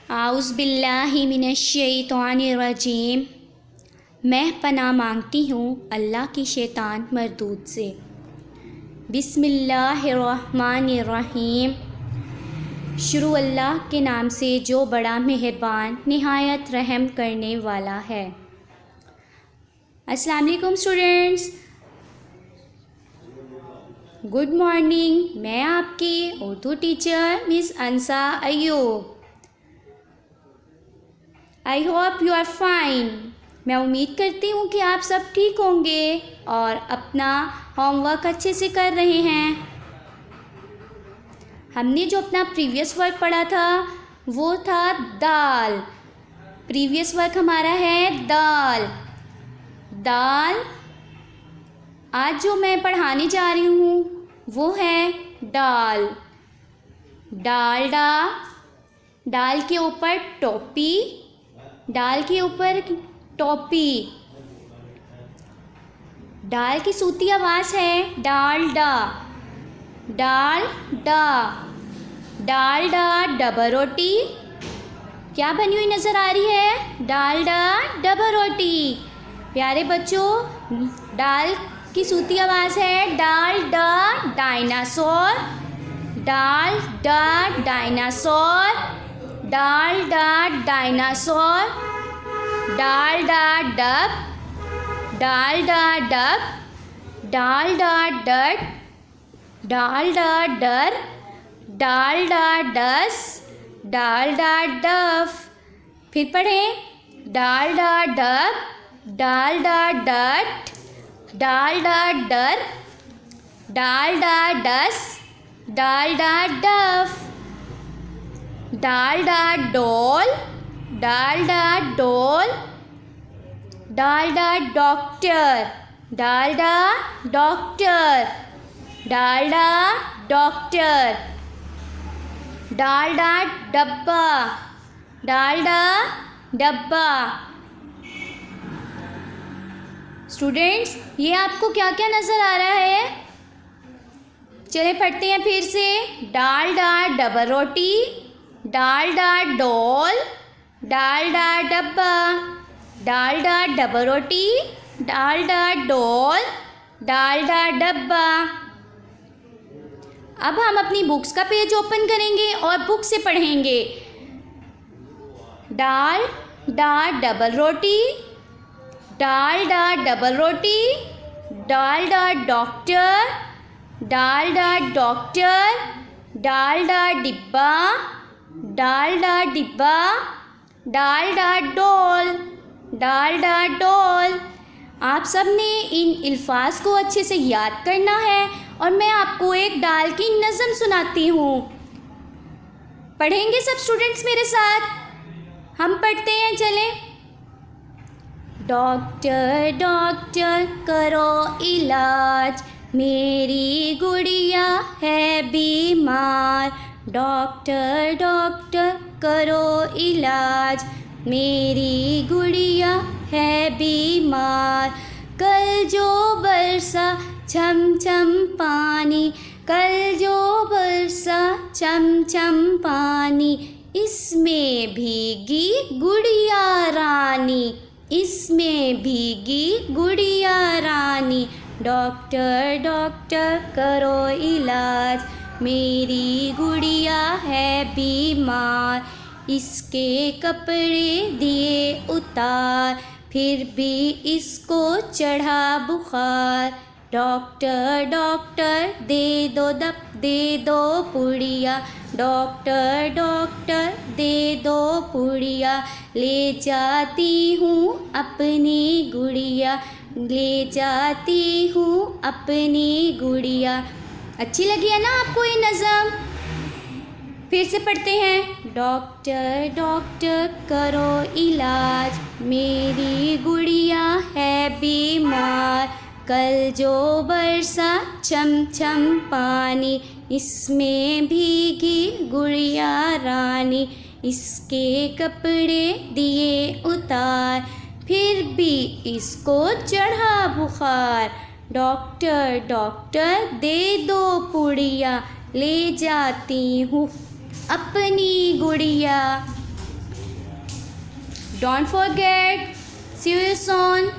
आउज़ बिल्लाहि मिनश्शैतानिर्रजीम। मैं पनाह मांगती हूँ अल्लाह की शैतान मरदूद से। बिस्मिल्लाहिर्रहमानिर्रहीम। शुरू अल्लाह के नाम से जो बड़ा मेहरबान निहायत रहम करने वाला है। अस्सलाम वालेकुम स्टूडेंट्स, गुड मॉर्निंग। मैं आपकी Urdu teacher Miss Ansa Ayub. I hope you are fine. मैं उम्मीद करती हूँ कि आप सब ठीक होंगे और अपना होमवर्क अच्छे से कर रहे हैं। हमने जो अपना प्रीवियस वर्क पढ़ा था वो था दाल। प्रीवियस वर्क हमारा है दाल। दाल आज जो मैं पढ़ाने जा रही हूँ वो है डाल। डालडा, डाल के ऊपर टोपी, डाल के ऊपर टोपी। डाल की सूती आवाज़ है डालडा, डालडा। डालडा डबल रोटी क्या बनी हुई नज़र आ रही है? डालडा डबल रोटी। प्यारे बच्चों, डाल की सूती आवाज़ है डालडा डायनासोर, डालडा डायनासोर, डालडा डायनासोर। डालडा डब, डालडा डब, डालडा डट, डालडा डर, डालडा डस, डालडा डफ। फिर पढ़ें, डालडा डब, डालडा डट, डालडा डर, डालडा डस, डालडा डफ। डालडा डोल, डालडा डोल, डालडा डॉक्टर, डालडा डॉक्टर, डालडा डॉक्टर। डालडा डब्बा, डालडा डब्बा। स्टूडेंट्स, ये आपको क्या क्या नज़र आ रहा है? चलिए पढ़ते हैं फिर से। डालडा डबल रोटी, डालडा डोल, डालडा डब्बा, डालडा डबल रोटी, डालडा डोल, डालडा डब्बा। अब हम अपनी बुक्स का पेज ओपन करेंगे और बुक से पढ़ेंगे। डालडा डबल रोटी, डालडा डबल रोटी, डालडा डॉक्टर, डालडा डॉक्टर, डालडा डिब्बा, डालडा डिब्बा, डालडा डोल, डालडा डोल। आप सब ने इन अल्फाज को अच्छे से याद करना है और मैं आपको एक डाल की नज़म सुनाती हूँ। पढ़ेंगे सब स्टूडेंट्स मेरे साथ? हम पढ़ते हैं, चलें। डॉक्टर डॉक्टर करो इलाज, मेरी गुड़िया है बीमार। डॉक्टर डॉक्टर करो इलाज, मेरी गुड़िया है बीमार। कल जो बरसा छम छम पानी, कल जो बरसा छम छम पानी, इसमें भीगी गुड़िया रानी, इसमें भीगी गुड़िया रानी। डॉक्टर डॉक्टर करो इलाज, मेरी गुड़िया है बीमार। इसके कपड़े दिए उतार, फिर भी इसको चढ़ा बुखार। डॉक्टर डॉक्टर दे दो पुड़िया, डॉक्टर डॉक्टर दे दो पुड़िया। ले जाती हूँ अपनी गुड़िया, ले जाती हूँ अपनी गुड़िया। अच्छी लगी है ना आपको ये नज़म? फिर से पढ़ते हैं। डॉक्टर डॉक्टर करो इलाज, मेरी गुड़िया है बीमार। कल जो बरसा छम छम पानी, इसमें भीगी गुड़िया रानी। इसके कपड़े दिए उतार, फिर भी इसको चढ़ा बुखार। डॉक्टर डॉक्टर दे दो पुड़िया, ले जाती हूँ अपनी गुड़िया। Don't forget. See you soon.